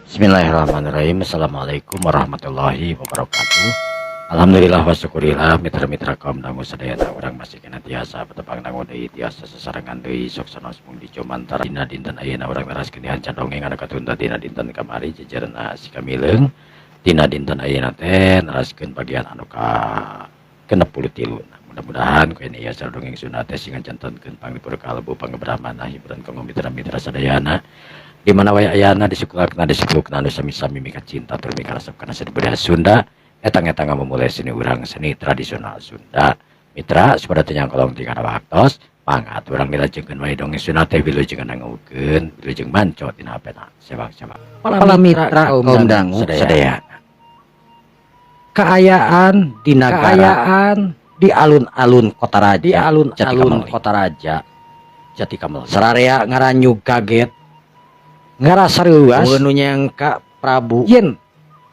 Bismillahirrahmanirrahim. Assalamualaikum warahmatullahi wabarakatuh. Alhamdulillah wa syukurillah mitra-mitra kaum dangu sadayana urang masih kena tiasa petepang dangu deui tiasa sasarengan deui sok sanes mung dicomantara dina dinten ayeuna urang neraskeun dihancan dongeng anu katunda dina dinten kamari jejeurna si kamileung dina dinten ayeuna teh neraskeun bagian anu ka 63. Mudah-mudahan ku ieu asa dongeng Sunda teh sing ngancantenkeun panglipur kalbu pangebrahmana hiburan kanggo mitra-mitra sadayana di mana waya ayana disukulakna anu sami-sami mika cinta tur mika resep kana seni budaya Sunda etang-etang memulai seni urang seni tradisional Sunda. Mitra sabada teh nyangkolong ti kana waktos pangat urang milajengkeun wae dongeng Sunda teh wilujeng ngangeukeun wilujeng manco tina hapena sebak-sebak para mitra kaum dangu sadayana. Kaayaan di nagara di alun-alun kota raja kota raja Jatikamel sararea ngaranyu kaget ngarasa reuas anu nyangka Prabu yen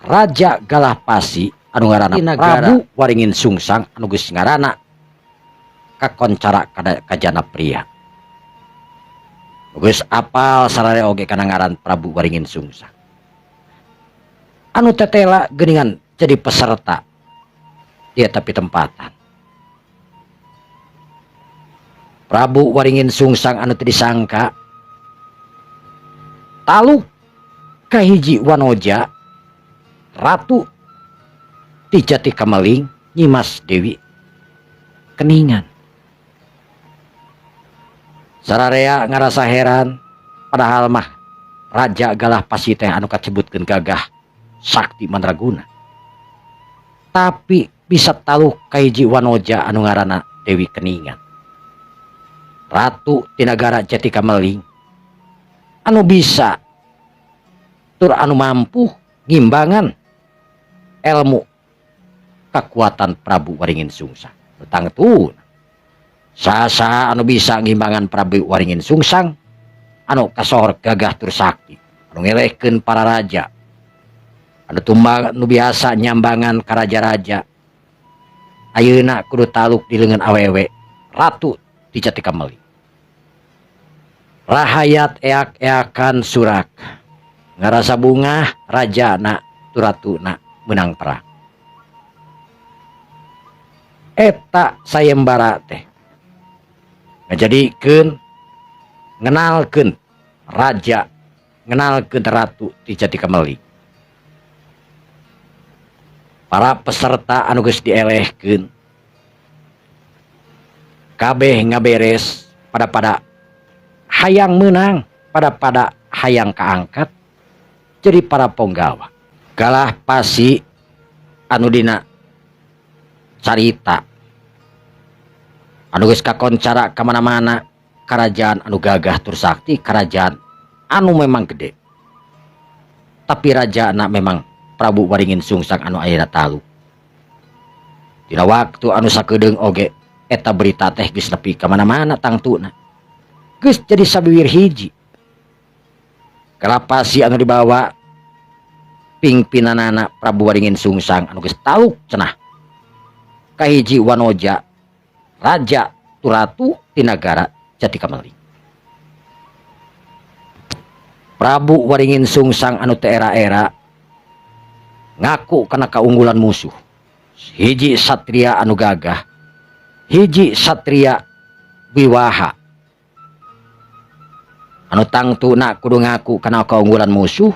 Raja Galahpasi anu ngaranna Prabu Waringin Sungsang anu geus ngaranna kakoncara kajana pria geus apal sararea oge kana ngaran Prabu Waringin Sungsang anu tetela geuningan jadi peserta dia tapi tempatan Prabu Waringin Sungsang anu teu disangka talu kahiji wanoja ratu di Jatikameling Nyimas Dewi keningan sararea ngarasa heran padahal mah Raja Galahpasi teh anu kacebutkeun gagah sakti mandraguna tapi bisa talu kahiji wanoja anu ngaranna Dewi Keningan ratu di negara Jatikameling anu bisa tur anu mampu ngimbangan ilmu kekuatan Prabu Waringin Sungsang tangtu sasa anu bisa ngimbangan Prabu Waringin Sungsang anu kasohor gagah tur sakti anu ngelehkeun para raja anu tumbang anu biasa nyambangan ka raja-raja ayeuna kudu taluk di leungeun awewe ratu di Jatikameling rahayat eak-eakan surak ngarasa bunga raja na turatu na menang perang eta sayembara teh ngajadikeun ngenalkeun raja ngenalkeun ratu di Jatikameling para peserta anu geus dielehkeun kabeh ngaberes pada hayang menang pada hayang kaangkat jadi para penggawa Galahpasi anu dina carita anu geus kakoncara kamana-mana kerajaan anu gagah tur sakti kerajaan anu memang gede tapi raja anak memang Prabu Waringin Sungsang anu ayeuna talu dina waktu anu sakedeung oge eta berita teh geus nepi kamana-mana tangtuna geus jadi sabiwir hiji Galahpasi anu dibawa pingpinanana Prabu Waringin Sungsang anu geus taluk cenah kahiji wanoja raja turatu di negara Jatikameling Prabu Waringin Sungsang anu teu era-era ngaku kana kaunggulan musuh hiji satria anu gagah hiji satria wiwaha anu tangtuna kudu ngaku kana kaunggulan musuh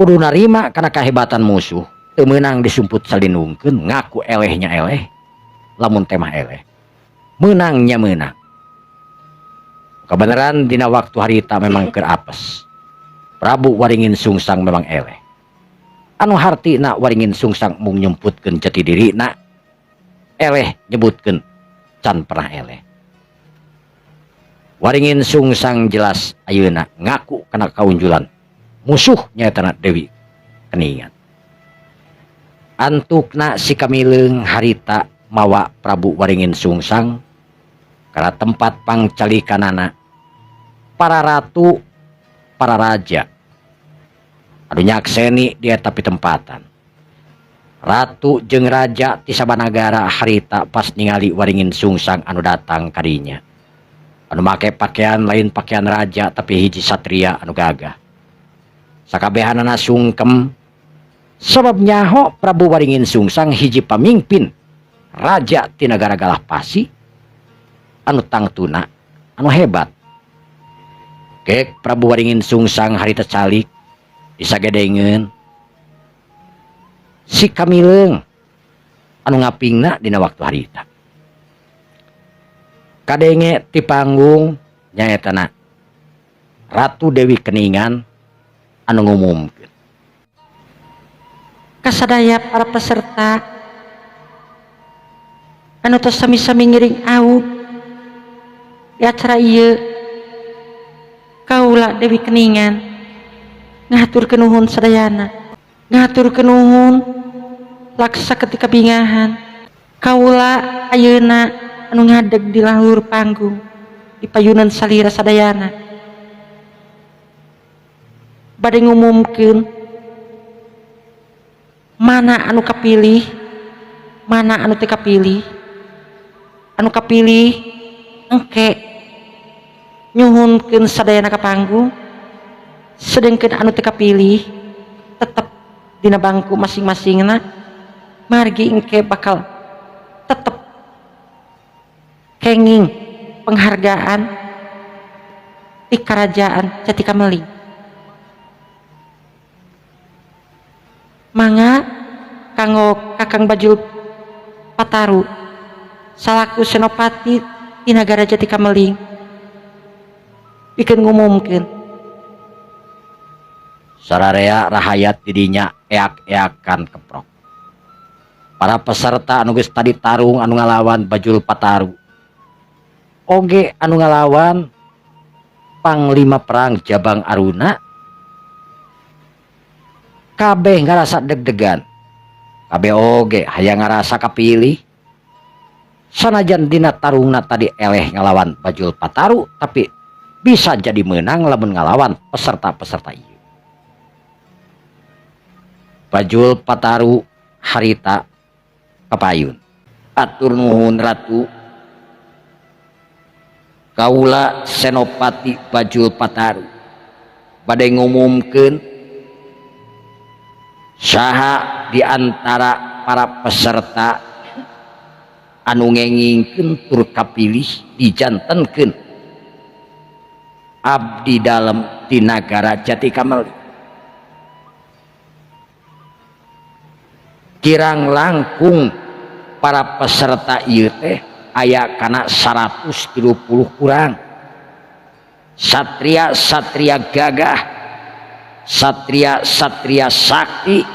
kudu narima kana kahebatan musuh teu meunang disumput salinungkeun ngaku elehnya eleh lamun temah eleh meunangnya meunang kebenaran dina waktu harita memang keur apes Prabu Waringin Sungsang memang eleh anu hartina Waringin Sungsang mung nyemputkeun jati dirina eleh nyebutkeun can pernah eleh Waringin Sungsang jelas ayeuna ngaku kana kaunjulan musuh nyaetana Dewi Keningan antukna si kamileung harita mawa Prabu Waringin Sungsang kana tempat pangcalikanana para ratu para raja anu nyakseni di eta pitempatan ratu jeung raja ti sabanagara harita pas ningali Waringin Sungsang anu datang kadinya anu make pakaian lain pakaian raja tapi hiji satria anu gagah Sakabehanana sungkem sabab nyaho Prabu Waringin Sungsang hiji pamimpin raja ti nagara Galahpasi anu tangtuna anu hebat. Kek Prabu Waringin Sungsang harita calik disagedengeun si Kamileung anu ngapingna dina waktu harita. Kadenge ti panggung nyaetana Ratu Dewi Keningan anu ngumumkeun kasadaya para peserta anu tos sami-sami ngiring awu di acara ieu. Kaula Dewi Keningan ngaturkeun nuhun sadayana, ngaturkeun nuhun laksa ketika bingahan. Kaula ayeuna anu ngadeg di lahur panggung di payunan salira sadayana bade ngumumkeun mana anu kapilih, mana anu teu kapilih. Anu kapilih engke nyuhunkeun sadayana ka panggung, sedengkeun anu teu kapilih tetep dina bangku masing-masingna margi engke bakal tetep kenging penghargaan di Kerajaan Jatikameling. Mangga kanggo Kakang Bajul Pataru salaku senopati di nagara Jatikameling bikin ngumumkeun sararea rahayat didinya eak-eakan keprok. Para peserta anu geus tadi tarung anu ngalawan Bajul Pataru oge anu ngalawan Panglima Perang Jabang Aruna kabeh ngarasa deg-degan, kabeh oge hayang ngarasa kapilih. Sanajan dina tarungna tadi eleh ngalawan Bajul Pataru tapi bisa jadi menang lamun ngalawan peserta-peserta ieu. Bajul Pataru harita kapayun. Atur nuhun Ratu, kaula Senopati Bajul Pataru bade ngumumkeun saha di antara para peserta anu ngengingkeun tur kapilih dijantenkeun abdi dalem di nagara Jatikameling. Kirang langkung para peserta ieu teh aya kana 130 urang. Satria-satria gagah, satria-satria sakti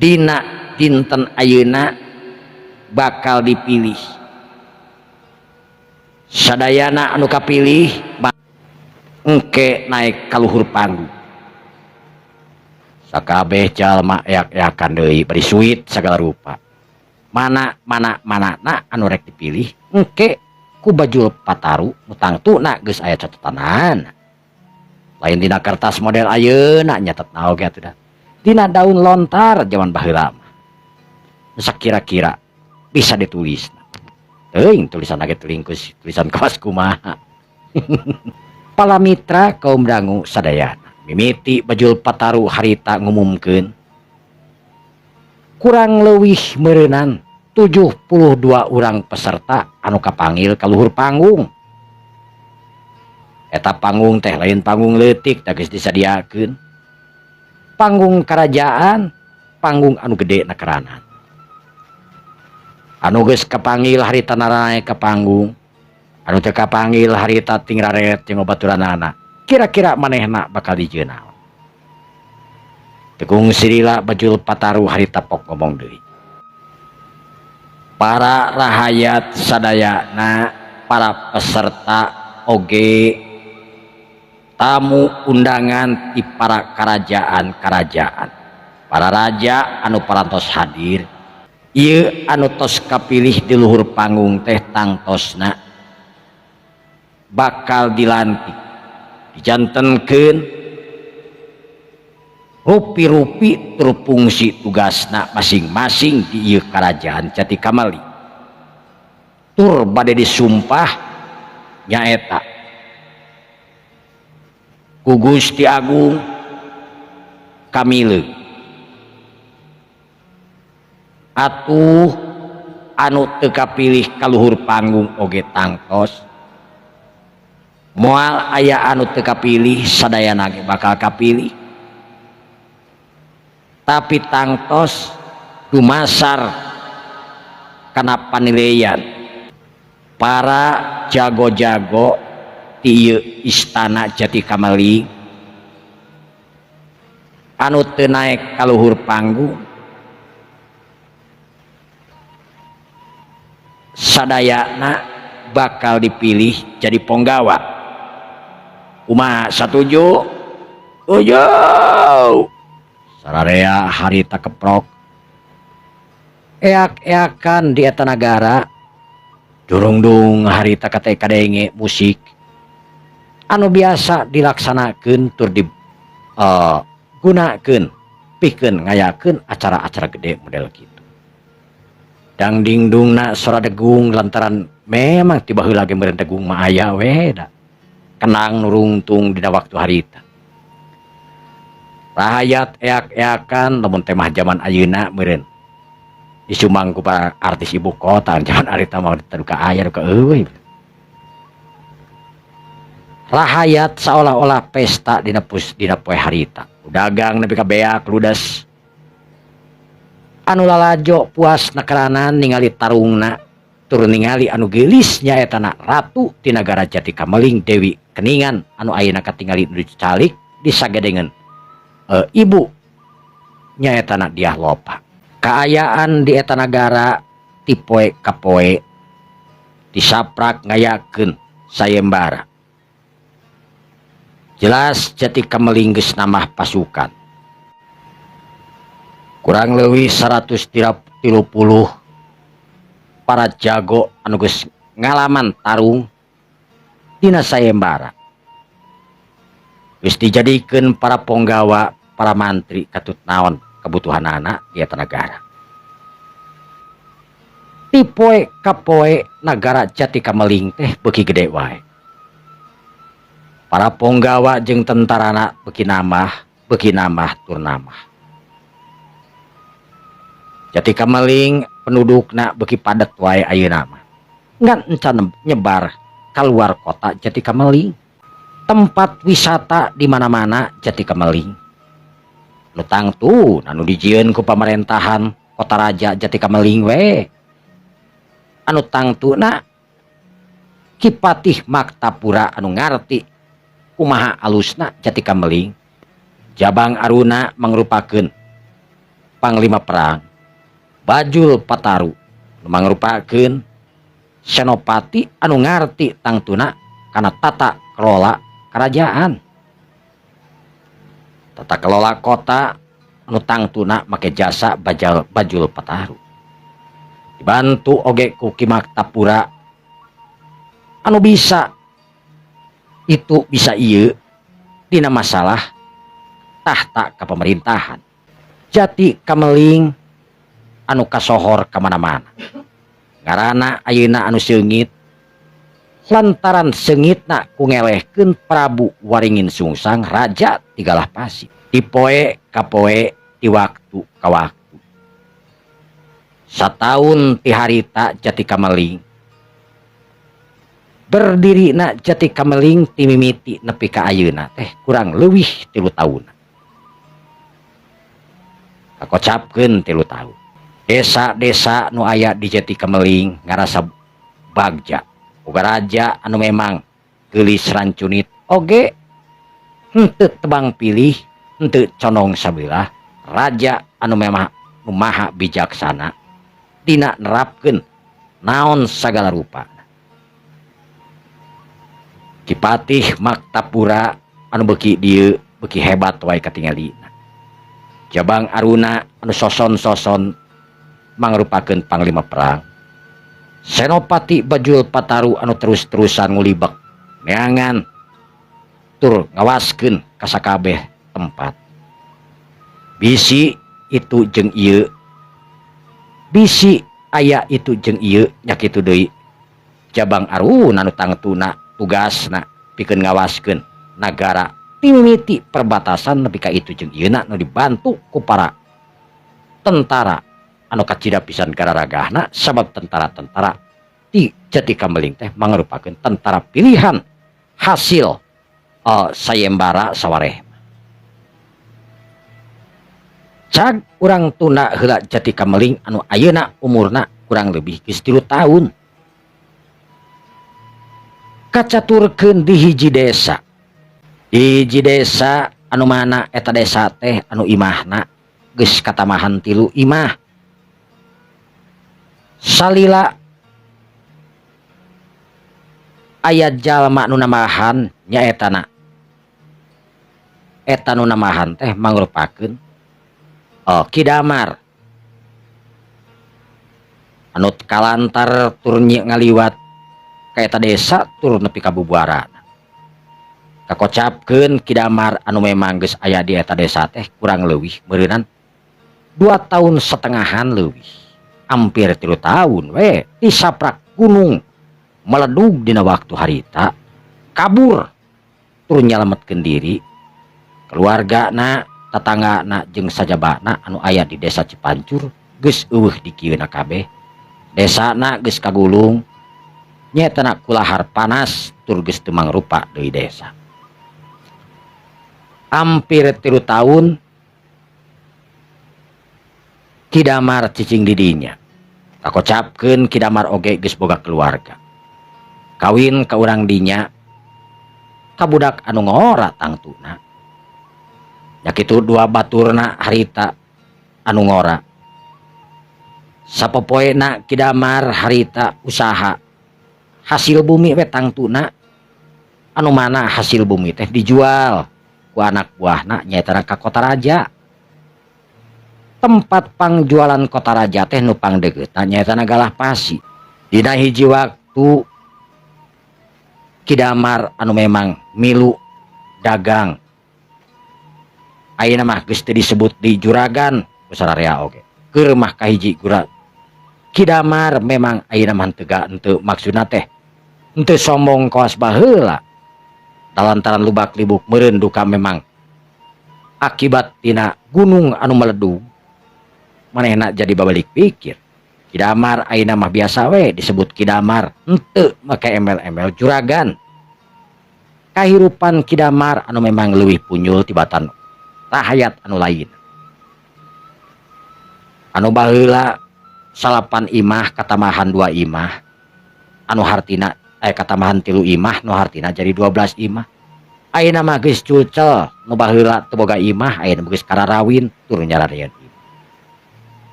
dina dinten ayeuna bakal dipilih. Sadayana anu kapilih engke naik ka luhur panggung. Sakabeh jalma eak-eakan deui bari suit sagala rupa. Mana anu rek dipilih engke ku Bajul Pataru mutangtuna geus aya catetanana. Lain dina kertas model ayeuna nyatetna oge atuh da. Dina daun lontar zaman baheula mah. Sakira-kira bisa ditulis. Teuing tulisan lagi tulingkus tulisan kawas kumaha. Palamitra kaum dangu sadayana mimiti Bajul Pataru harita ngumumkeun kurang leuwih meureunnan 72 urang peserta anu kapanggil ka luhur panggung. Eta panggung teh lain panggung leutik da geus disadiakeun. Panggung kerajaan, panggung anu gede nakeranan. Anu geus kapanggil harita naranae ka panggung, anu teu kapanggil harita ting raret jeung babaturanana. Kira-kira manehna bakal dijieun naon? Tegung sirila Bajul Pataru harita pok ngomong deui. Para rahayat sadayana, para peserta oge tamu undangan ti para kerajaan-kerajaan, para raja anu parantos hadir, ieu anu tos kapilih di luhur panggung teh tangtosna bakal dilantik, dijantenkeun rupi-rupi terfungsi tugasna masing-masing di ieu Kerajaan Jatikameling. Tur bade disumpah nyaeta ku Gusti Agung Kamile atuh anu teu kapilih kaluhur panggung oge tangtos, moal aya anu teu kapilih sadayana ge bakal kapilih, tapi tangtos dumasar kana panilaian para jago-jago ti istana Jati Kamaling anu teu naek kaluhur panggung sadayana bakal dipilih jadi ponggawa. Kumaha, satuju? Setuju. Sararea harita keprok eak-eakan di eta nagara durung-dung harita kadenge musik anu biasa dilaksanakeun tur di gunakeun pikeun ngayakeun acara-acara gede model kitu. Dangdingdungna sora degung lantaran memang tiba heula ge meureun degung mah aya we da kenang nurungtung dina waktu harita. Rahayat eak-eakan lamun teh mah zaman ayeuna meureun disumang ku para artis ibu kota, zaman harita mah duka aya duka eueuy. Rahayat seolah-olah pesta dina poe harita. Dagang nepi ka beak ludes. Anu lalajo puas nakaranan ningali tarungna tur ningali anu geulisnya etana ratu ti nagara Jati Kamaling Dewi Keningan anu ayeuna katingali nu calik disagedengeun ibu nya etana Diah Lopa. Kaayaan di eta nagara ti poe ka poe disaprak ngayakeun sayembara. Jelas Jati Kamaling geus nambah pasukan kurang leuwih 130 para jago anu geus ngalaman tarung dina sayembara geus dijadikeun para ponggawa, para mantri katut naon kebutuhanana di eta nagara. Ti poe ka poe nagara Jati Kamaling teh beuki gede wae. Para ponggawa jeung tentarana beuki nambah tur nambah. Jati Kamaling pendudukna beuki padet wae ayeuna mah. Ngan encan nyebar kaluar kota Jati Kamaling. Tempat wisata di mana-mana Jati Kamaling. Nu tangtu anu dijieun ku pamerintahan Kota Raja Jati Kamaling we. Anu tangtuna Kipatih Maktapura anu ngarti kumaha alusna Jati Kamaling. Jabang Aruna mangrupakeun panglima perang. Bajul Pataru mangrupakeun senopati anu ngarti tangtuna kana tata kelola kerajaan. Tata kelola kota anu tangtuna make jasa Bajul Pataru. Dibantu oge ku Ki Maktapura anu bisa ieu dina masalah tahta kepemerintahan. Jati Kamaling anu kasohor kamana-mana. Ngaranna ayeuna anu seungit lantaran seungitna ku ngelehkeun Prabu Waringin Sungsang Raja Tigalah Pasir. Di poe ka poe, di waktu ka waktu. Sataun ti harita Jati Kamaling berdirina Jati Kamaling ti mimiti nepi ka ayeuna teh kurang leuwih 3 taun. Kakocapkeun 3 taun. Desa-desa nu aya di Jati Kamaling ngarasa bagja. Boga raja anu memang geulis rancunit oge henteu tebang pilih, henteu condong sabelah. Raja anu memang nu maha bijaksana dina nerapkeun naon sagala rupa. Kipatih Maktapura anu beuki dieu beuki hebat wae katingalina. Jabang Aruna anu soson-soson mangrupakeun panglima perang. Senopati Bajul Pataru anu terus-terusan ngulibek neangan tur ngawaskeun ka sakabeh tempat. Bisi itu jeung ieu, bisi aya itu jeung ieu nya kitu deui. Jabang Aruna anu tangtuna tugasna pikeun ngawaskeun nagara timimiti perbatasan nepi ka itu jeung ieuna nu dibantu ku para tentara anu kacida pisan gararagahna sabab tentara-tentara di Jati Kameling teh mangrupakeun tentara pilihan hasil sayembara sawareh. Cag urang tunda heula Jati Kameling anu ayeuna umurna kurang lebih geus 3 tahun. Kacaturkeun di hiji desa. Di hiji desa anu mana eta desa teh anu imahna geus katamahan 3 imah. Salila aya jalma nu namahan nyaetana. Eta nu namahan teh mangrupakeun Ki Damar. Anu kalantar tur ngaliwat ka eta desa tur nepi ka bubuaran. Kakocapkeun Ki Damar anu memang geus aya di eta desa teh kurang leuwih meureunan 2 tahun setengahan leuwih. Hampir 3 tahun we disaprak gunung meledug dina waktu harita kabur tur nyalametkeun diri keluargana tatanggana jeung sajabana anu aya di desa Cipancur geus eueuh dikieuna kabeh. Desana geus kagulung nyetana kulahar panas tur geus teu mangrupa deui desa. Hampir 3 tahun Ki Damar cicing di dinya. Kakocapkeun Ki Damar oge geus boga keluarga. Kawin ka urang dinya ka budak anu ngora tangtuna. Ya kitu 2 baturna harita anu ngora. Sapopoena Ki Damar harita usaha hasil bumi we tangtuna. Anu mana hasil bumi teh dijual ku anak buahna nyaetana ka Kota Raja. Tempat pangjualan Kota Raja teh nu pangdegeutna nyaetana Galah Pasi. Dina hiji waktu Ki Damar anu memang milu dagang. Ayeuna mah geus teu disebut di juragan ku sararea oge. Keur mah kahiji gura. Ki Damar memang ayeuna mah henteu maksudna teh henteu sombong kawas baheula. Dalantaran lubak-libuk meureun duka memang akibat tina gunung anu meledug. Manehna jadi babalik pikir. Ki Damar ayeuna mah biasa we disebut Ki Damar, henteu make embel-embel juragan. Kahirupan Ki Damar anu memang leuwih punyul tibatan rahayat anu lain. Anu baheula salapan imah katamahan 2 imah. Anu hartina katamahan 3 imah nu hartina jadi 12 imah. Ayeuna mah geus cucel, nu baheula teu boga imah ayeuna geus kararawin tur nyarareun.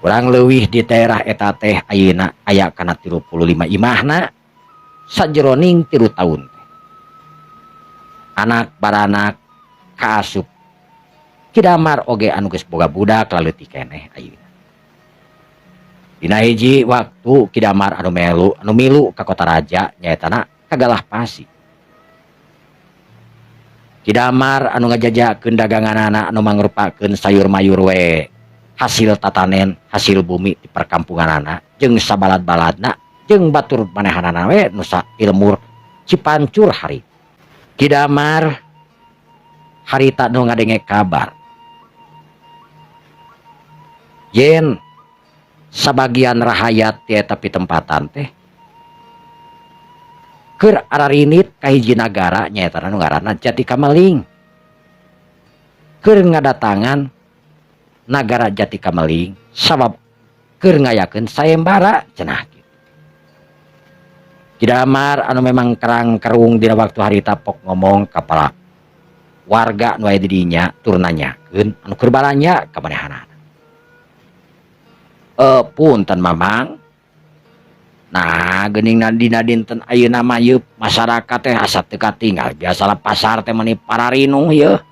Kurang leuwih di daerah eta teh ayeuna aya kana 35 imahna sajeroning 3 tahun. Anak baranak kaasup Ki Damar oge anu geus boga budak laleutik keneh ayeuna. Dina hiji waktu Ki Damar anu milu ka Kota Raja nyaetana ka Galah Pasi. Ki Damar anu ngajajakeun daganganana anu mangrupakeun sayur mayur we. Hasil tatanen, hasil bumi di perkampunganana jeung sabalad-baladna jeung batur manehanana we nusa ilmur Cipancur hari. Ki Damar harita nu ngadenge kabar yen sabagian rahayat ti eta pitempatan teh keur ararinit ka hiji nagara nyaeta nu ngaranna Jati Kameling. Keur ngadatangan nagara Jati Kameling sabab keur ngayakeun sayembara cenah kitu. Ki Damar anu memang kerang-kerung dina waktu harita pok ngomong ka para warga nu aya di dinya tur nanyakeun anu keur balanya ka manehanana. Punten Mamang. Nah, geuning dina dinten ayeuna mah yeuh masyarakat teh asa teu katinggal biasalah pasar teh meuni pararinung yeuh.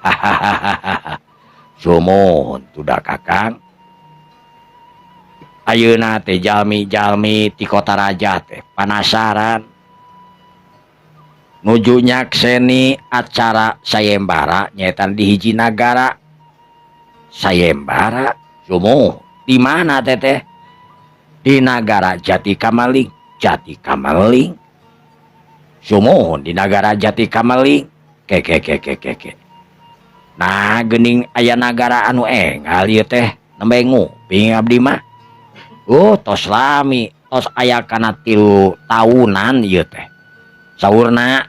Hahaha. Sumohon tudak Kakang. Ayeuna teh jalmi-jalmi ti Kota Raja teh panasaran nuju nyakseni acara sayembara nyetan di hiji nagara. Sayembara sumohon di mana teteh? Di nagara Jati Kameling. Jati Kameling sumohon di nagara Jati Kameling Ke. Nah gening aya nagara anu enggal ieu teh nembe nguping abdi mah. Tos lami tos aya kana 3 tahunan ieu teh. Saurna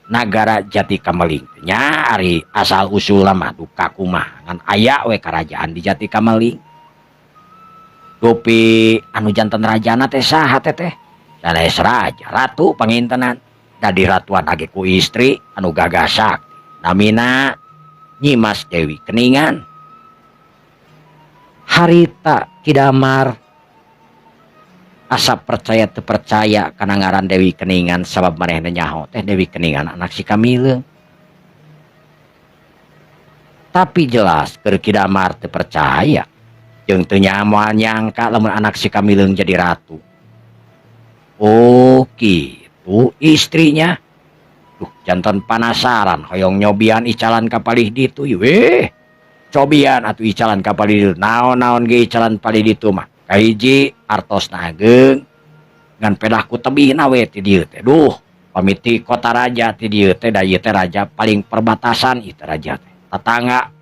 nagara Jati Kameling nya ari asal usul mah duka kumaha ngan aya we kerajaan di Jati Kameling. Dupi anu janten rajana teh saha teh? Sanes raja ratu pangintenan. Dadi ratuan age ku istri anu gagasak. Namina Nyimas Dewi Keningan. Harita Kidamar asa percaya teu percaya kana ngaran Dewi Keningan sabab manehna nyaho teh Dewi Keningan anak si Kamileung. Tapi jelas keur Kidamar teu percaya jeung teu nyamoal nyangka lamun anak si Kamileung jadi ratu. Oh kitu istrinya. Duh janten penasaran hoyong nyobian icalan kapalih ditu weh. Cobian atuh icalan kapalih ditu. Naon-naon ge icalan palih ditu mah. Kahiji artosna ageung ngan pedahku tebihna we ti dieu teh. Duh, pamiti kota raja ti dieu teh da ieu teh raja paling perbatasan ieu teh raja teh. Tetangga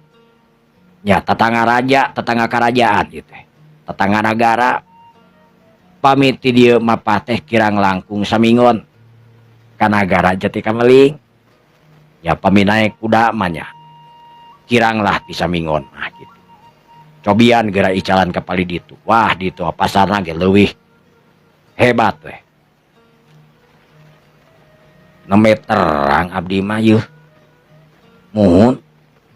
nya tetangga raja, tetangga kerajaan ieu teh. Tetangga negara pamiti dieu mapah teh kirang langkung samingon ka nagara Jati Kameling. Ya paminae kuda mah nya kirang lah bisa mingon nah gitu. Cobian geura icalan kapali ditu. Wah ditu pasarna ge leuwih hebat weh. Nembe terang abdi mah yeuh. Muhun.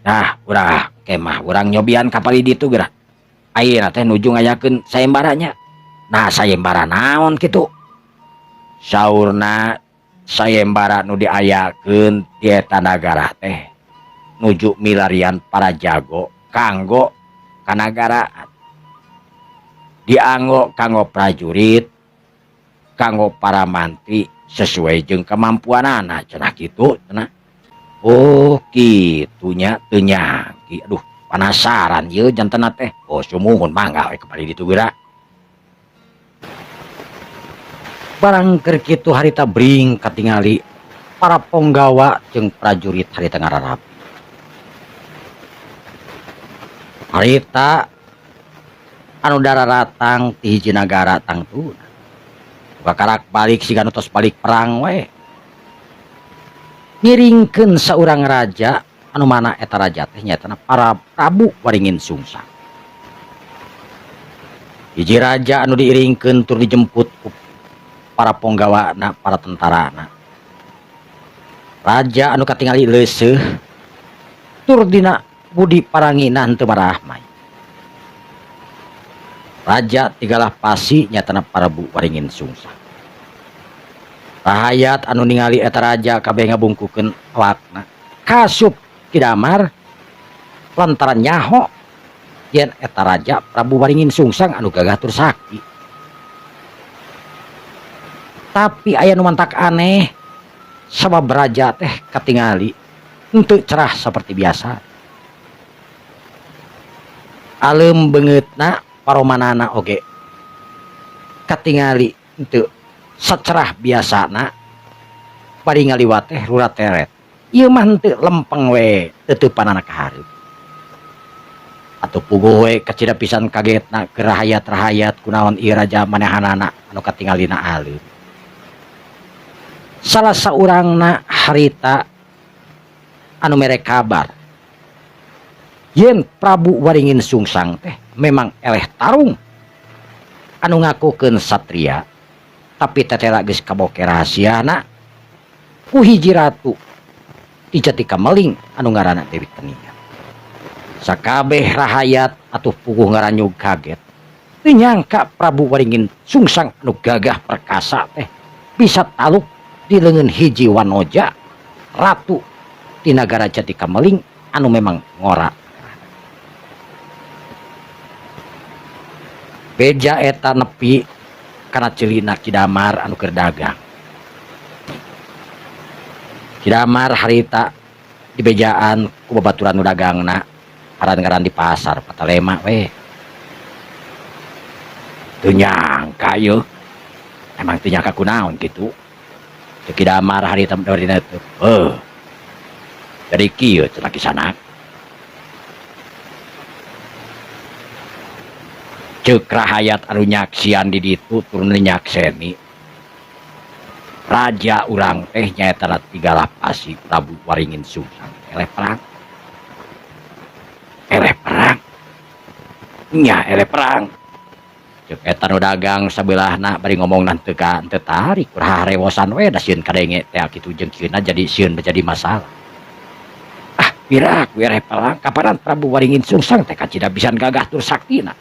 Nah, urang kemah urang nyobian kapali ditu geura. Ayeuna teh nuju ngayakeun sayembaranya. Nah, sayembara naon kitu? Saurna sayembara nu diayakeun ti eta nagara teh nuju milarian para jago kanggo kanagaraan. Dianggo kanggo prajurit, kanggo para mantri sesuai jeung kemampuanana cenah kitu cenah. Oh kitunya teu nyangki. Aduh penasaran ieu jantenna teh. Oh sumuhun mangga we kapali ditu geura. Barang keur kitu harita bring katingali para ponggawa jeung prajurit harita ngararapi. Harita anu dararatang ti hiji nagara tangtuna. Bakarak balik siga tos balik perang we. Ngiringkeun saurang raja anu mana eta raja teh nyatana para Prabu Waringin Sungsang. Hiji raja anu diiringkeun tur dijemput ku para ponggawana, para tentarana. Raja anu katingali leuseuh tur dina budi parangina henteu marahmay. Raja tigalah pasi nyatana Prabu Waringin Sungsang. Rahayat anu ningali eta raja kabeh ngabungkukeun awakna. Kasup Kidamar lantaran nyaho yen eta raja Prabu Waringin Sungsang anu gagah tur sakti. Tapi aya nu mantak aneh sabab raja teh katingali henteu cerah seperti biasa. Alem beungeutna paromanana oge katingali henteu sacerah biasana bari ngaliwat teh rurat teret. Ieu mah henteu lempeng we teuteupannana ka hareup. Atuh puguh we kacida pisan kagetna keur rahayat-rahayat kunaon ieu raja manehanana anu katingalina aleup. Salah saurangna harita anu mere kabar yen Prabu Waringin Sungsang teh memang eleh tarung anu ngakukeun satria tapi tetela geus kaboke rahasiana ku hiji ratu di Jati Kameling anu ngaranna Dewi Keningan. Sakabeh rahayat atuh puguh ngaranyug kaget teu nyangka Prabu Waringin Sungsang anu gagah perkasa teh bisa taluk di leungeun hiji wanoja ratu di nagara Jati Kameling anu memang ngora. Beja eta nepi kana ceulina Kidamar anu keur dagang. Kidamar harita di bejaan ku babaturan nu dagangna ngaran-ngaran di pasar Patalema we. Teu nyangka yeuh. Emang teu nyangka kunaon kitu. Kidamar harita dina teu. Jadi kieu cenah kisana. Ceuk rahayat anu nyaksian di ditu turun nyakseni. Raja urang teh nyaeta Tigalah Pasi Prabu Waringin Sungsang. Eleh perang. Nya eleh perang. Ceuk eta nu dagang sabelahna bari ngomongna teu tarik urang rewosan we da sieun kadenge teh kitu jeung kieuna jadi sieun menjadi masalah. Ah, pirak we eleh perang kapanan Prabu Waringin Sungsang teh kacida pisan gagah tur saktina.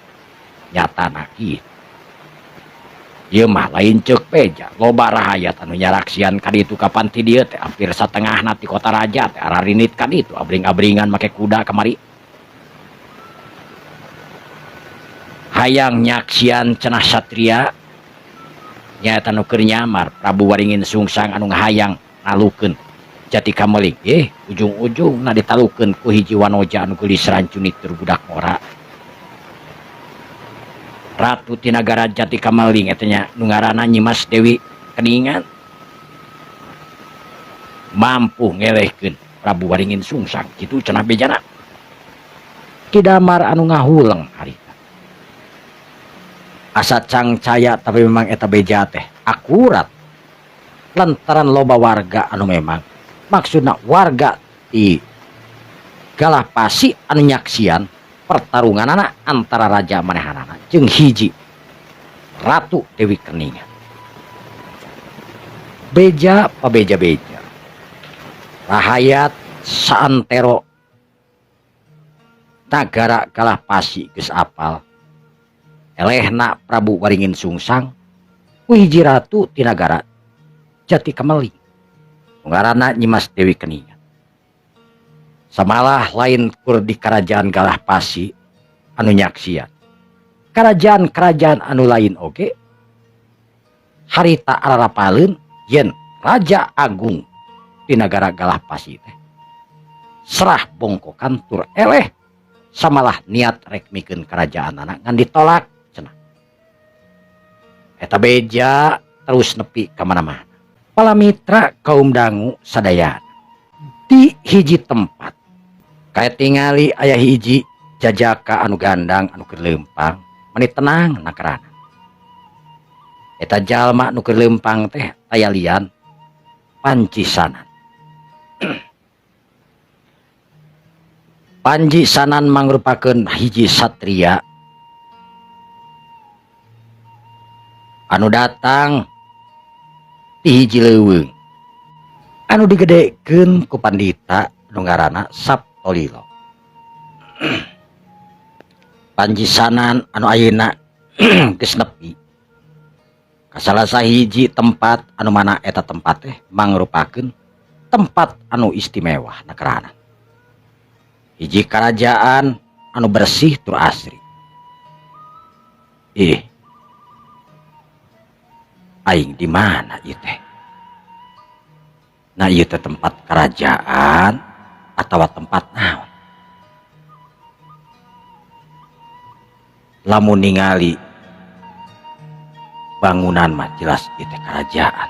Nyatana kieu. Ieu mah lain ceuk peja, loba rahayat anu nyaraksian ka ditu kapan ti dieu teh hampir satengahna ti kota raja teh ararinit ka ditu abring-abringan make kuda kamari. Hayang nyaksian cenah satria nyaeta nu keur nyamar Prabu Waringin Sungsang anu ngahayang nalukeun jati kameling ujung-ujungna ditalukeun ku hiji wanoja anu geulis rancunit tur budak ngora. Ratu ti nagara Jati Kamaling eta nya nu ngaranna Nyi Mas Dewi Keningan mampu ngelehkeun Prabu Waringin Sungsang kitu cenah bejana. Ki Damar anu ngahuleng harita asa cangcaya tapi memang eta beja teh akurat lantaran loba warga anu memang maksudna warga di Galah Pasi anu nyaksian pertarungan anak antara raja manehanana jeung hiji Ratu Dewi Keningan. Beja pabeja-beja rahayat saantero nagara Galah Pasi geus apal elehna Prabu Waringin Sungsang ku hiji ratu ti nagara Jati Kamaling ngaranna Nyi Mas Dewi Keningan. Samalah lain kur di kerajaan Galah Pasi anu nyaksian kerajaan-kerajaan anu lain oge harita ararapaleun yen Raja Agung di negara Galah Pasi teh serah bongkokan tur eleh samalah niat rek mikeun kerajaan anak ngan ditolak cenah. Eta beja terus nepi ka mana-mana. Palamitra kaum dangu sadayana di hiji tempat kayak tingali ayah hiji jajaka anu gandang anu keur leumpang meni tenang nakerana. Eta jalma anu keur leumpang teh aya lian Panji Sanan. Panji Sanan mangrupakeun hiji satria anu datang ti hiji leuweung anu digedekeun ku pandita anu ngaranna Saptolilo. Panji Sanan anu ayeuna geus nepi ka salah sahiji tempat anu mana eta tempat teh mangrupakeun tempat anu istimewa nakerana. Hiji kerajaan anu bersih tur asri. Aing di mana ieu teh? Nah ieu teh tempat kerajaan atawa tempat naon? Lamun ningali bangunan mah jelas ieu teh kerajaan.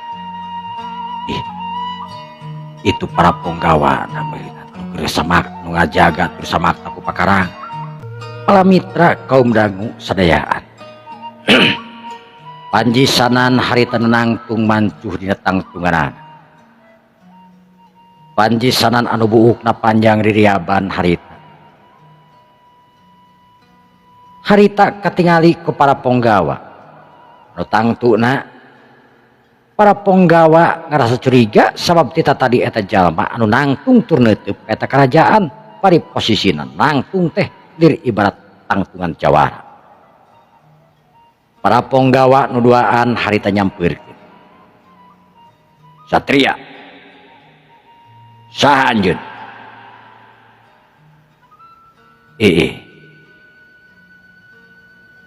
Itu para punggawa namanya bersama nu ngajaga bersama aku pakarang. Palamitra kaum dangu sadayaan. Panji Sanan harita nangtung mancuh dina tangtunganan. Panji Sanan anu buukna panjang ririaban harita. Harita katingali ku para ponggawa. Anu tangtuna para ponggawa ngarasa curiga sabab tita tadi eta jalma anu nangtung tur neuteub eta kerajaan pari posisina nangtung teh lir ibarat tangtungan jawara. Para ponggawa nuduaan harita nyampeurkeun. Satria, saha anjeun?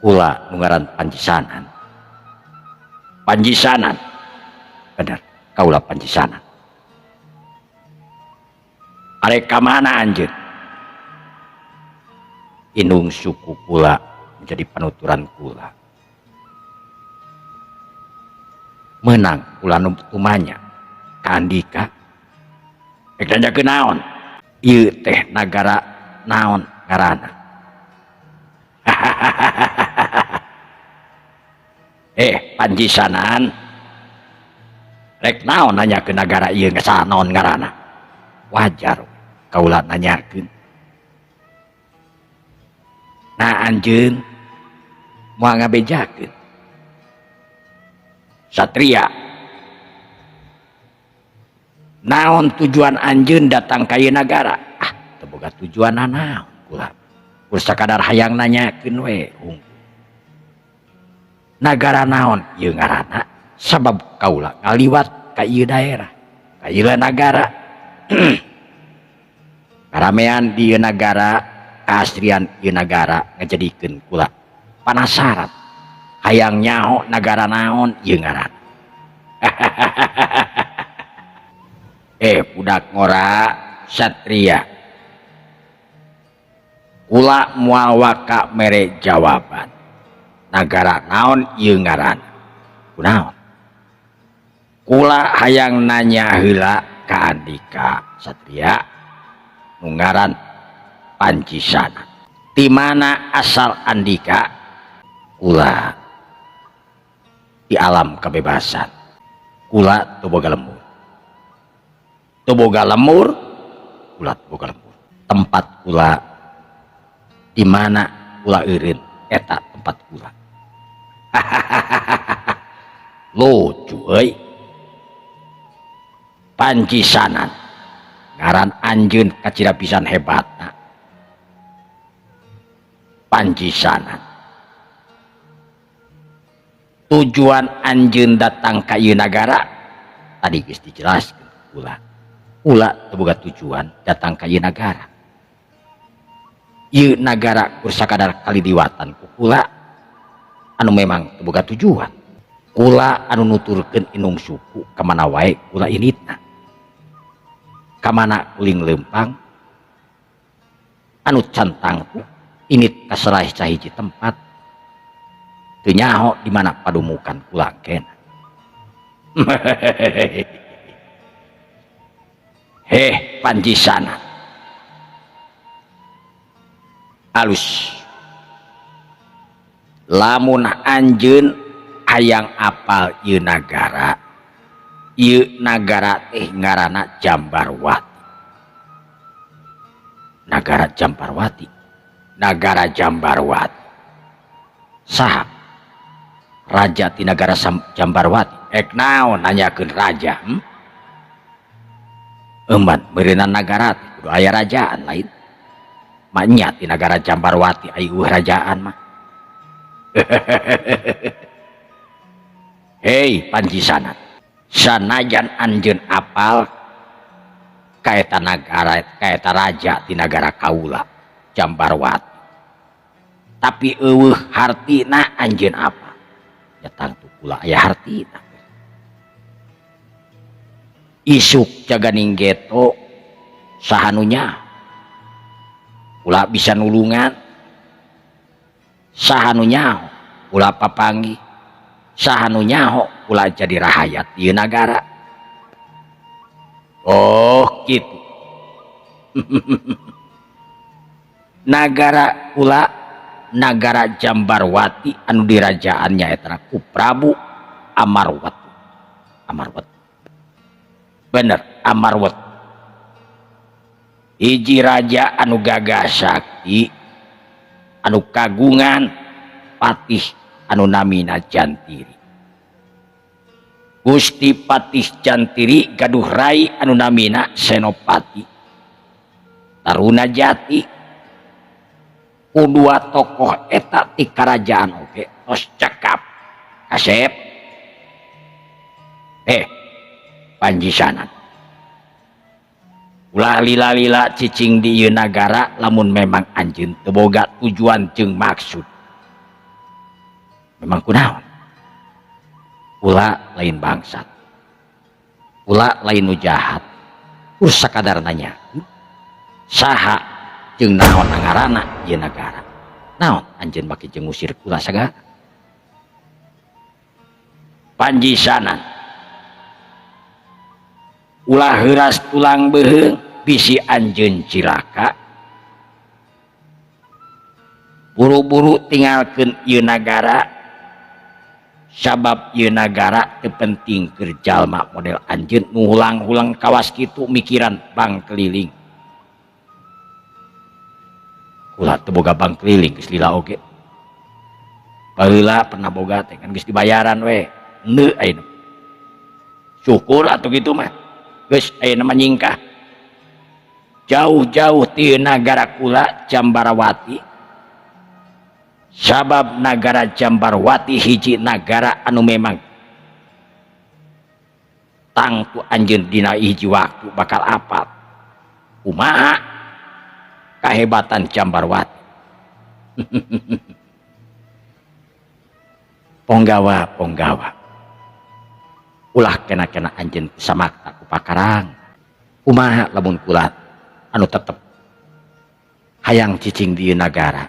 Kula nu ngaran Panji Sanan. Panji Sanan. Bener, kaula Panji Sanan. Arek ka mana anjeun? Indung suku kula menjadi penuturan kula. Menang kula nu tumanya ka Andika. Rek nanyakeun naon? ieu teh nagara naon ngaranna? Panjisanan rek naon nanya ke negara ieu geus naon ngaranna? Wajar kaula nanyakeun. Nah anjeun moal ngabejakeun. Satria, naon tujuan anjeun datang ka ieu nagara? Teu boga tujuan naon kula. Kur sakadar hayang nanyakeun we. Nagara naon ieu ngaranna? Sabab kaula ngaliwat ka ieu daerah, ka ieu nagara. Karamean di ieu nagara, kaasrian ieu nagara ngajadikeun kula panasaran hayang nyaho nagara naon ieu ngaranna. Budak ngora Satria, kula moal waka mere jawaban. Nagara naon ieu ngaranna? Kunaon? Kula hayang nanya heula ka Andika Satria nu ngaran Panjisanan. Di mana asal Andika? Kula di alam kebebasan. Kula teu boga lembur. Teu boga lemur, kula teu boga lembur. Tempat kula di mana kula eureun eta tempat kula. Lucu euy. Panjisanan ngaran anjeun kacira pisan hebatna. Panjisanan, tujuan anjeun datang ka ieu nagara tadi geus dijelaskeun kula. Kula teu boga tujuan datang ka ieu nagara. Ieu nagara kur sakadar kalidiwatan ku kula anu memang teu boga tujuan. Kula anu nuturkeun inung suku ka mana wae kula initna. Ka mana kuling leumpang anu cantangku init ka salah sahiji tempat teu nyaho di mana padumukan kula kena. Panjisanan alus lamun anjeun hayang apal ieu nagara teh ngaranna Jambarwati. Nagara Jambarwati, nagara Jambarwati saha raja ti nagara Jambarwati? Naon nanyakeun raja? Emban meureunna nagara teh kudu aya rajaan lain. Manya ti nagara Jambarwati aya rajaan mah. Panjisanan, sanajan anjeun apal kaeta nagara kaeta raja di nagara kaula Jambarwati, tapi eueuh hartina anjeun apa? Ya tangtu kula aya hartina. Isuk jaganing geto sahanunya kula bisa nulungan, sahanunya kula papanggih, sahanunya kula jadi rahayat di nagara. Oh gitu. Nagara kula nagara Jambarwati anu dirajaannya eta ku Prabu Amarwati. Bener, Amarwati. Hiji raja anu gagah sakti, anu kagungan patih anu namina Jantiri. Gusti Patih Jantiri gaduh rai anu namina Senopati. Taruna Jati. Kedua tokoh eta ti karajaan oge tos cekap. Kasep. Panjisanan. Ulah lila-lila cicing di ieu nagara lamun memang anjeun teu boga tujuan jeung maksud. Memang kunaon? Ulah lain bangsat. Ulah lain nu jahat. Urus sakadar nanya. Saha jeung naon ngaranna ieu nagara? Naon anjeun make jeung ngusir kula sagala? Panjisanan. Ulah heuras tulang beuheung bisi anjeun cilaka buru-buru tinggalkeun ieu nagara sabab ieu nagara teu penting keur jalma model anjeun nu hulang-hulang kawas kitu mikiran bang keliling. Ulah teu boga bang keliling geus lila oge. Baheula pernah boga teh kan geus dibayaran we. Henteu ayeuna. Syukur atuh kitu mah. Geus ayeuna mah nyingkah. Jauh-jauh ti nagara kula Jambarawati. Sabab nagara Jambarawati hiji nagara anu memang tangtu anjeun dina hiji waktu bakal apal. Kumaha kahebatan Jambarawati. Ponggawa ulah kena-kena anjeun samakta ku pakarang. Kumaha lamun kula anu tetep hayang cicing di nagara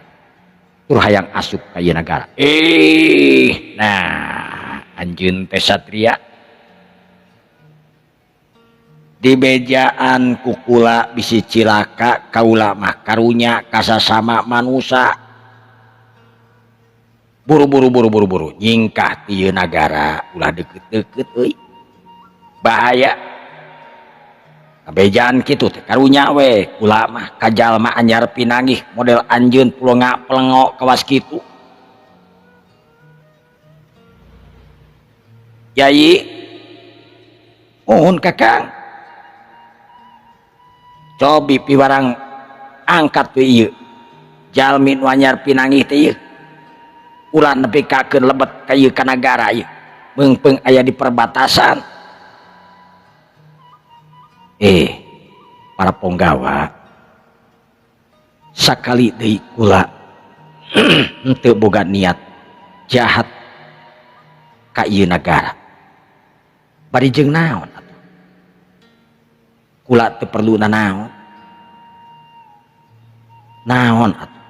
tur hayang asup ka ieu nagara. Nah anjeun teh satria di bejaan ku kula bisi cilaka kaula mah karunya kasasama manusia buru-buru nyingkah ti ieu nagara ulah deukeut-deukeut euy bahaya kabejaan kitu teh karunya we kula mah ka jalma anyar pinanggih model anjeun pelongo kawas kitu. Yai mohon kakang cobi piwarang angkat we ieu jalmi nu anyar pinanggih teh ieu ulah nepikakeun lebet ka ieu ka nagara ieu beungpeung aya di perbatasan. Para ponggawa sakali deui kula henteu boga niat jahat ka ieu nagara bari jeung naon atuh kula teu perlu naon atuh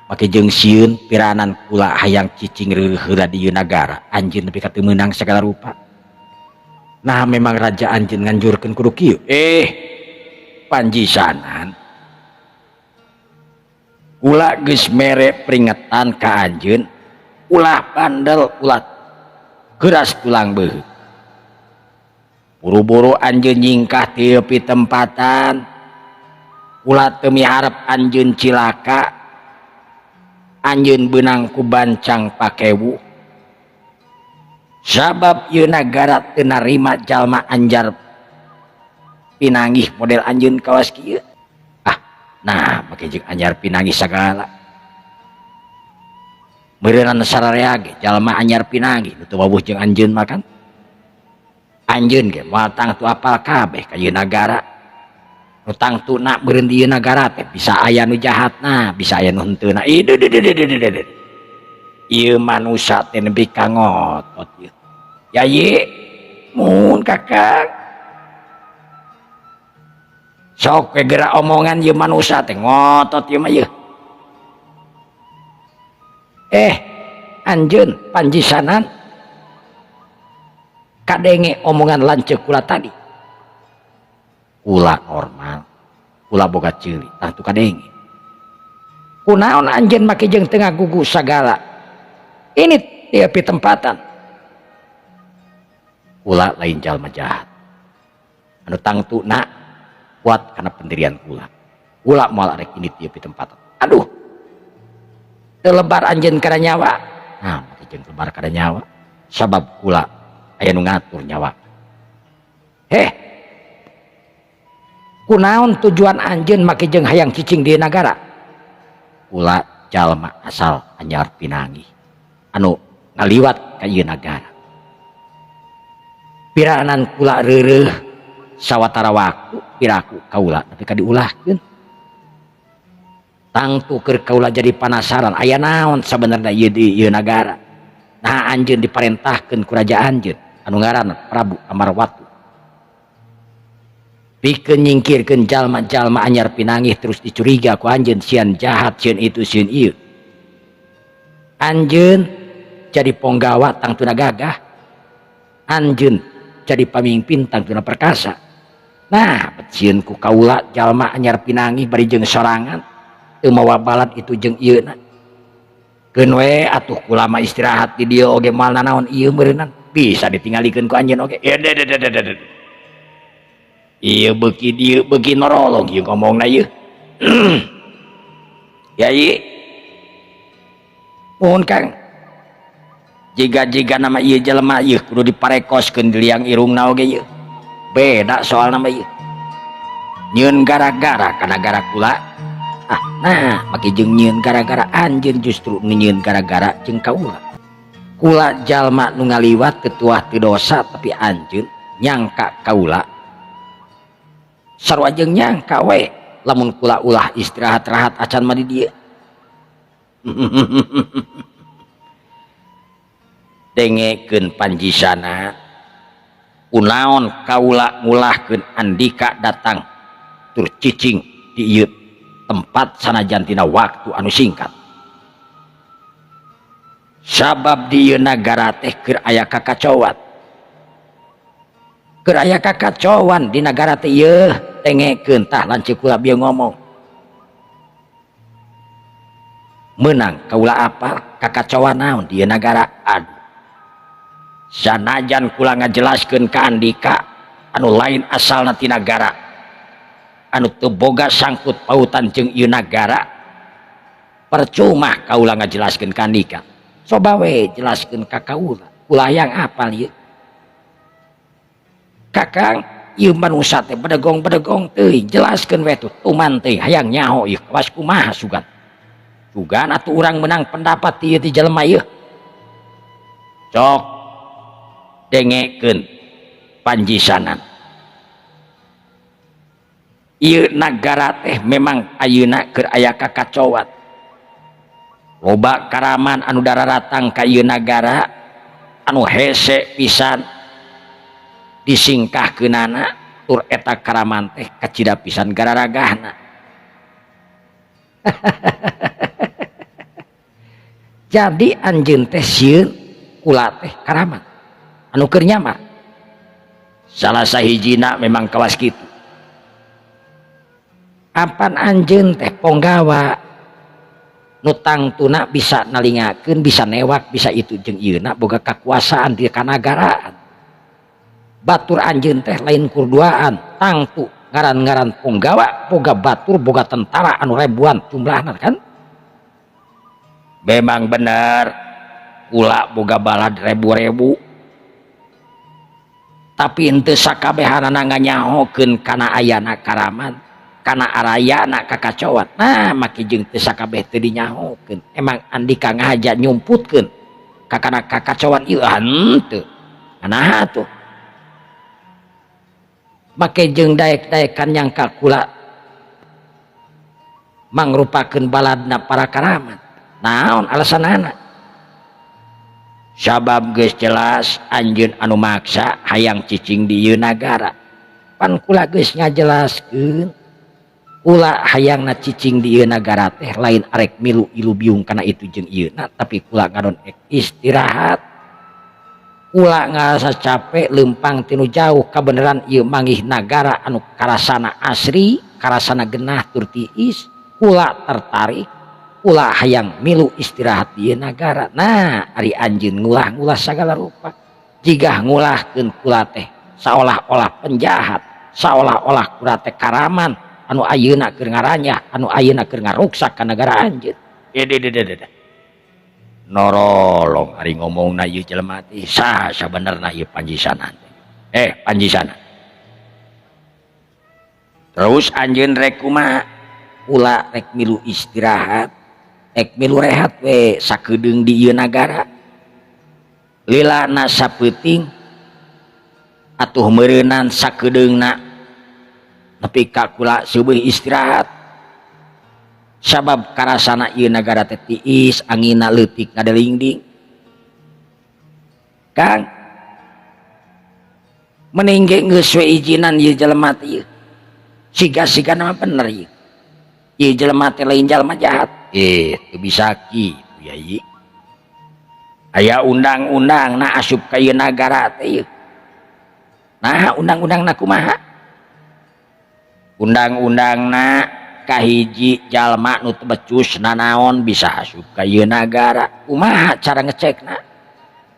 make jeung sieun piranan kula hayang cicing heula di ieu nagara anjeun nepi ka teu meunang sagala rupa. Nah memang raja anjeun nganjurkeun kudu kieu. Panjisanan ulah geus mere peringatan ka anjeun ulah bandel ulah geras tulang beuheuk. Buru-buru anjeun nyingkah ti pitempatan ulah teu miharep anjeun cilaka anjeun beunang ku bancang pakewu sabab ieu nagara teu narima jalma anjar pinanggih model anjeun kawas kieu. Nah make jeung anyar pinanggih sagala meureunna sararea ge jalma anyar pinanggih nu teu wawuh jeung anjeun mah kan anjeun ge moal tangtu apal kabeh ka ieu nagara nu tangtuna meureun di ieu nagara teh bisa aya nu jahatna bisa aya nu heuteuna. Ieu manusia teh nepi ka ngotot ieu. Yai mun kakak sok gegera omongan ieu manusia teh ngotot ieu mah ieu. Anjeun panjisanan kadenge omongan lanceuk kula tadi. Kula normal, kula boga ceulik tah tu kadenge. Kunaon anjeun make jeung teu ngagugu sagala. Ini tieu pitempatan. Kula lain jalma jahat anu tangtuna kuat karena pendirian kula moal arek ini tieu pitempatan. Aduh teu lebar anjeun kada nyawa. Nah make jeung lebar kada nyawa sabab kula aya nu ngatur nyawa. Kunaon tujuan anjeun make jeung hayang cicing di nagara? Kula jalma asal anyar pinanggih anu ngaliwat ka ieu nagara. Piranan kula reureuh sawatara waktu piraku kaula tapi ka diulahkeun. Tangtu keur kaula jadi panasaran aya naon sabenerna ieu di ieu nagara. Nah anjeun diparentahkeun ku raja anjeun anu ngaranna Prabu Amarwatu. Pikeun nyingkirkeun jalma-jalma anyar pinanggih terus dicuriga ku anjeun sieun jahat sieun itu sieun ieu. Anjeun jadi ponggawa tangtuna gagah. Anjeun jadi pamimpin tangtuna perkasa. Nah becieun ku kaula jalma anyar pinangih bari jeung sorangan teu mawa balad itu jeung ieuna keun we atuh kula mah istirahat di dieu oge moal nanaon ieu meureunan bisa ditinggalikeun ku anjeun oge ieu beuki dieu beuki norolog ieu ngomongna ieu ya ieu mohon Kang jiga nama ieu jelema ieu kudu diparekoskeun di liang irungna oge ieu beda soal nama ieu nyieun gara-gara kana gara kula nah make jeung nyieun gara-gara anjeun justru nyieun gara-gara jeung kaula kula jalma nu ngaliwat ketuah ti dosa tapi anjeun nyangka kaula sarua jeung nyangka we lamun kula ulah istirahat-rahat acan mah di dieu dengekeun panjisana kunaon kaula ngulahkeun andika datang tur cicing di ieu tempat sanajan tina waktu anu singkat sabab di ieu nagara teh keur aya kakacauan di nagara teh ieu dengekeun tah lanceuk kula bieu ngomong menang kaula apal kakacauan naon di ieu nagara aduh sanajan kula ngajelaskeun ka andika anu lain asalna ti nagara anu teu boga sangkut pautan jeung ieu nagara percuma kaula ngajelaskeun ka andika coba we jelaskeun ka kaula ulah yang apal ieu Kakang ieu manusia teh bedegong teuing jelaskeun we tuh tuman teh hayang nyaho ieu kawas kumaha sugan atuh urang menang pendapat ieu ti jelema ieu cok dengekeun panjisanan ieu nagara teh memang ayeuna keur aya kakacauan loba karaman anu dararatang ka ieu nagara anu hese pisan disingkahkeunana tur eta karaman teh kacida pisan gararagahna jadi anjeun teh sieun kula teh karaman anu keur nyamar salah sahijina memang kawas kitu apan anjeun teh ponggawa nu tangtuna bisa nalingakeun bisa newak bisa itu jeung ieuna boga kakuasaan di kanagaraan batur anjeun teh lain kurduaan tangtu ngaran-ngaran punggawa boga batur boga tentara anu ribuan jumlahna kan memang bener kula boga balad ribu-ribu tapi henteu sakabehanana nganyahokeun kana ayana karaman kana arayana kakacauan nah maki jeung teu sakabeh teu dinyahokeun emang andika ngahaja nyumputkeun ka kana kakacauan ieu henteu anaha tuh make jeung daek-daekan nyangka kula mangrupakeun baladna para karaman naon alasanana sabab geus jelas anjeun anu maksa hayang cicing di ieu nagara pan kula geus ngajelaskeun kula hayangna cicing di ieu nagara teh lain arek milu ilu biung kana itu jeung ieuna tapi kula ngadon istirahat kula ngarasa capek lempang tinu jauh kabeneran ieu manggih nagara anu karasana asri karasana genah tur tiis kula tertarik kula hayang milu istirahat di ieu nagara nah ari anjeun ngulah-ngulah sagala rupa jigah ngulahkeun kula teh saolah-olah penjahat saolah-olah kula teh karaman anu ayeuna keur ngaranyah anu ayeuna keur ngaruksak ka nagara anjeun norolong ari ngomongna ieu jelema teh saha sabenerna ieu panjisanan panjisanan terus anjeun rek kumaha kula rek milu istirahat rek milu rehat we sakedeung di ieu nagara lilana sapeuting atuh meureunan sakedeungna nepi ka kula seubeung istirahat sabab karasana ieu nagara teh tiis angina leutik ngadelingding Kang mending geus we ijinan ieu jelema teh siga-siga nama bener ieu jelema teh lain jalma jahat teu bisa kitu ya ieu aya undang-undang na asup ka ieu nagara teh nah undang-undangna kumaha undang-undang kahiji jalma nu teu becus nanaon bisa asup ka ieu nagara. Kumaha cara ngecekna?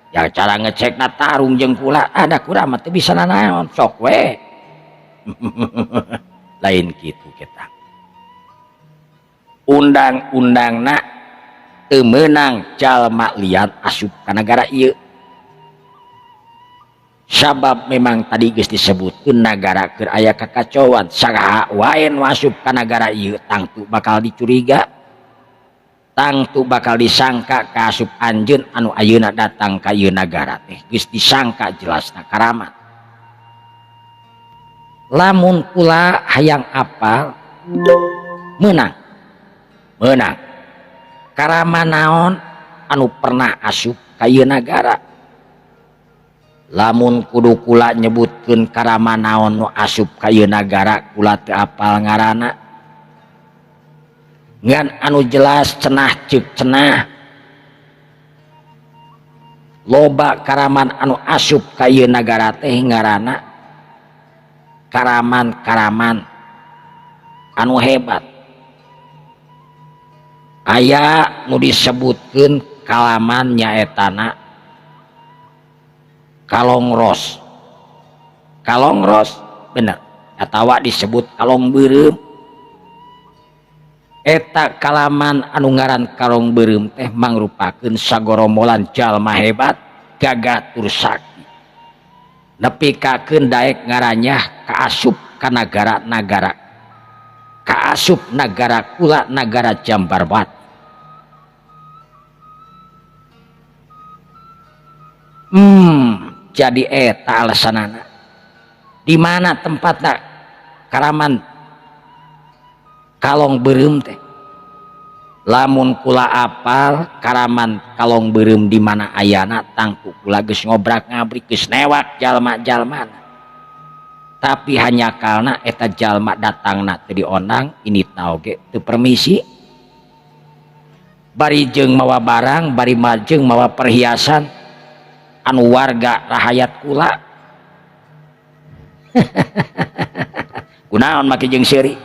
Ya cara ngecekna tarung jeung kula ada kurang mah teu bisa nanaon sok we. Lain kitu kita. Undang-undangna teu meunang jalma liat asup ka nagara ieu. Sabab memang tadi geus disebutkeun nagara keur aya kakacauan, saha wae nu asup ka nagara ieu tangtu bakal dicuriga, tangtu bakal disangka kaasup anjeun anu ayeuna datang ka ieu nagara teh geus disangka jelasna karamat. Lamun kula hayang apal meunang karama naon anu pernah asup ka ieu nagara. Lamun kudu kula nyebutkeun karama naon nu asup ka ieu nagara kula teu apal ngaranna. Ngan anu jelas cenah ceuk cenah loba karaman anu asup ka ieu nagara teh ngaranna karaman-karaman anu hebat. Aya nu disebutkeun kalaman nyaetana kalongros bener atawa disebut kalong beureum. Eta kalaman anu ngaran kalong beureum teh mangrupakeun sagorombolan jalma hebat gagah tur sakti nepikakeun daek ngaranyah kaasup ka nagara-nagara, kaasup nagara kula nagara Jambarwati. Jadi eta alasanana di mana tempatna karaman kalong beureum teh. Lamun kula apal karaman kalong beureum di mana ayana tangku kula geus ngobrak-ngabrik geus newak jalma-jalmana. Tapi hanya karena eta jalma datangna teu dionang ini tauge teu permisi. Bari jeung mawa barang, bari majeng mawa perhiasan anu warga rahayat kula. Kunaon make jeung seuri?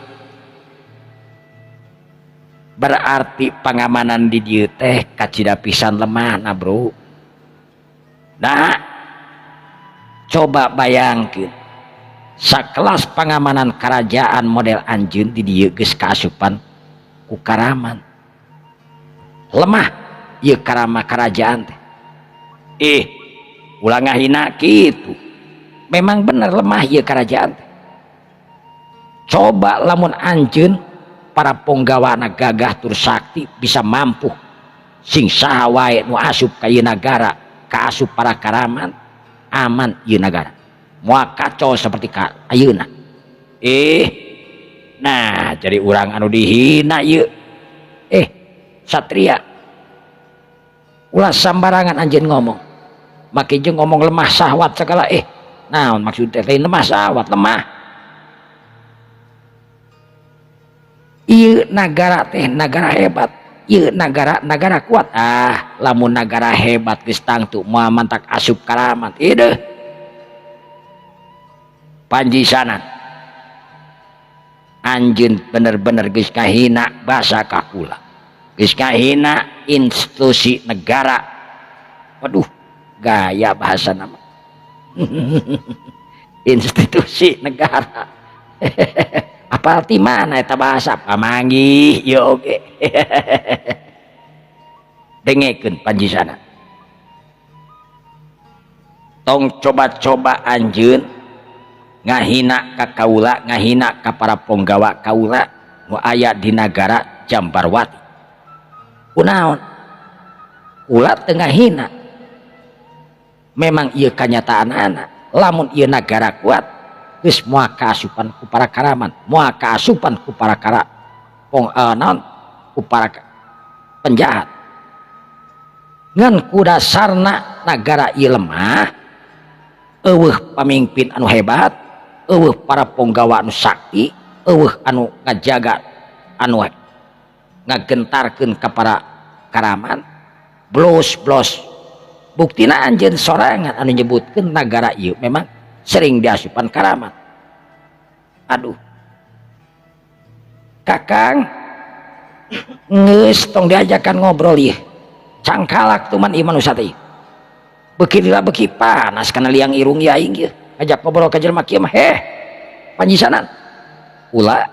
Berarti pangamanan di dieu teh kacida pisan lemahna, bro. Nah, coba bayangkeun sakelas pangamanan kerajaan model anjeun di dieu geus kaasupan ku karaman. Lemah ieu karama kerajaan teh. Ulah ngahina kitu. Memang bener lemah ieu kerajaan teh. Coba lamun anjeun para ponggawana gagah tur sakti bisa mampu sing saha wae nu asup ka ieu nagara kaasup para karaman aman ieu nagara. Moal kacau seperti ayeuna. Nah jadi urang anu dihina ieu. Satria ulah sambarangan anjeun ngomong. Make jeung ngomong lemah syahwat segala naon maksudnya teh lemah syahwat lemah. Ieu nagara teh nagara hebat, ieu nagara kuat. Lamun nagara hebat geus tangtu moal mantak asup karamat deh panjisanan anjeun bener-bener geus kahina basa ka kula, geus kahina institusi negara. Waduh gaya bahasa nama institusi negara. Apal ti mana eta bahasa pamanggih yo oge. Dengekeun panjisana. Tong coba-coba anjeun ngahina ka kaula, ngahina ka para ponggawa kaula nu aya di nagara Jambarwati. Kunaon? Kula teu ngahina. Memang ieu kanyataanana. Lamun ieu nagara kuat geus moal kaasupan ku para karaman, moal kaasupan ku para ku para penjahat. Ngan ku dasarna nagara ieu lemah, eueuh pamimpin anu hebat, eueuh para ponggawa anu sakti, eueuh anu ngajaga anu ngagentarkeun ka para karaman, blos buktina anjeun sorangan anu nyebutkeun nagara ieu memang sering diasupan karaman. Aduh Kakang geus tong diajakan ngobrol ieu cangkalak tuman ieu manusia teh beuki lila beuki panas kana liang irung ieu aing ieu ajak ngobrol ka jelema kieu mah panjisanan ulah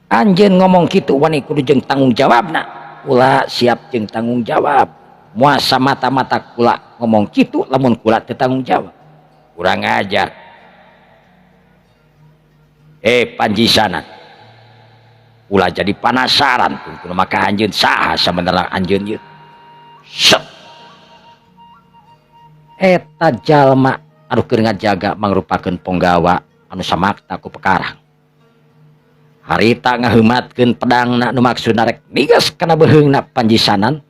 anjeun ngomong kitu wani kudu jeung tanggung jawabna ulah siap jeung tanggung jawab moal samata-mata kula ngomong kitu lamun kula teu tanggung jawab kurang ajar panjisanan ulah jadi penasaran kudu maka anjeun saha sabenerna anjeun ieu eta jalma anu keur ngajaga mangrupakeun ponggawa anu samakta ku pekarang harita ngaheumatkeun pedangna nu maksudna rek nigas kana beheungna panjisanan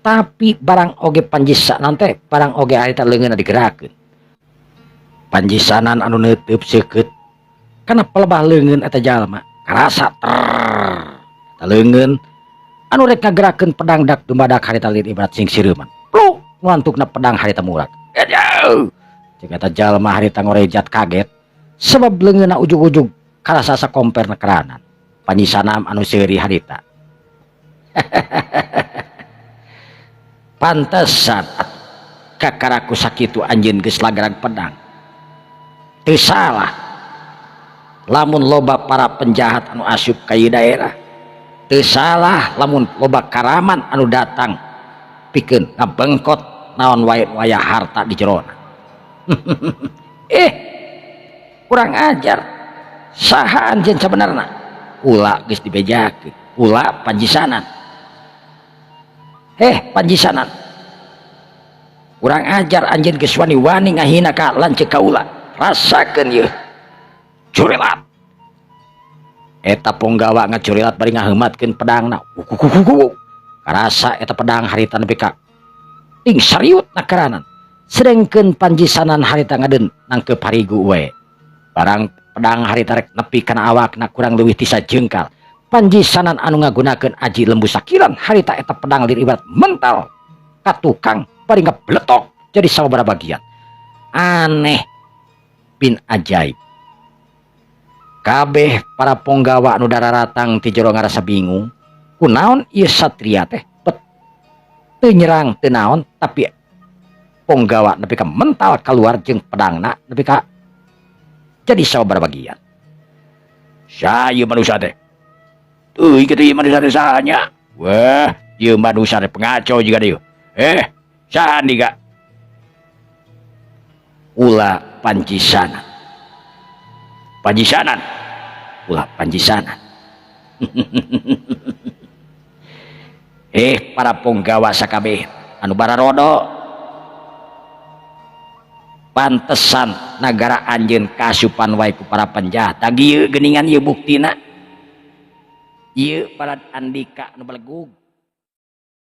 tapi barang oge panjisanan teh barang oge harita leungeunna digerakkeun panjisanan anu neuteub seukeut kana pelebah leungeun eta jalma karasa eta leungeun anu rek ngagerakeun pedang dak dumadak harita lir ibarat sing sireuman pluk ngantukna pedang harita murak jauh jeung eta jalma harita ngorejat kaget sebab leungeunna ujug-ujug karasa sakomperna keranan panjisanan anu seuri harita pantesan kakaraku sakitu anjeun geus lagrag pedang teu salah lamun loba para penjahat anu asup ka ieu daerah teu salah lamun loba karaman anu datang pikeun ngabengkot naon wae wayah harta di jerona kurang ajar saha anjeun sabenerna ulah geus dibejakeun ulah panjisanan panjisanan kurang ajar anjeun geus wani-wani ngahina ka lanceuk ka ulah rasakeun ieu curilat eta ponggawa ngacurilat bari ngaheumatkeun pedangna karasa eta pedang harita nepi ka ting sariutna keranan sedengkeun panjisanan harita ngadeun nangkeup harigu we barang pedang harita rek nepi kana awakna kurang leuwih ti sajengkal panjisanan anu ngagunakeun aji lembu sakilan harita eta pedang lir ibarat mental ka tukang bari ngabletok jadi sababaraha bagian aneh bin ajaib kabeh para ponggawa anu dararatang ti jero ngarasa bingung kunaon ieu satria teh teu nyerang teu naon tapi ponggawa nepi ka mental keluar jeung pedangna nepi ka jadi sababaraha bagian saha ieu manusia teh teuing kitu ieu manusia teh sahanya wah ieu manusia teh pengaco jiga dieu saha diga ulah panjisanan ulah panjisanan para ponggawa sakabeh anu bararodo pantesan nagara anjeun kasupan wae ku para penjahat tagi ieu geuningan ieu buktina ieu para andika anu balegug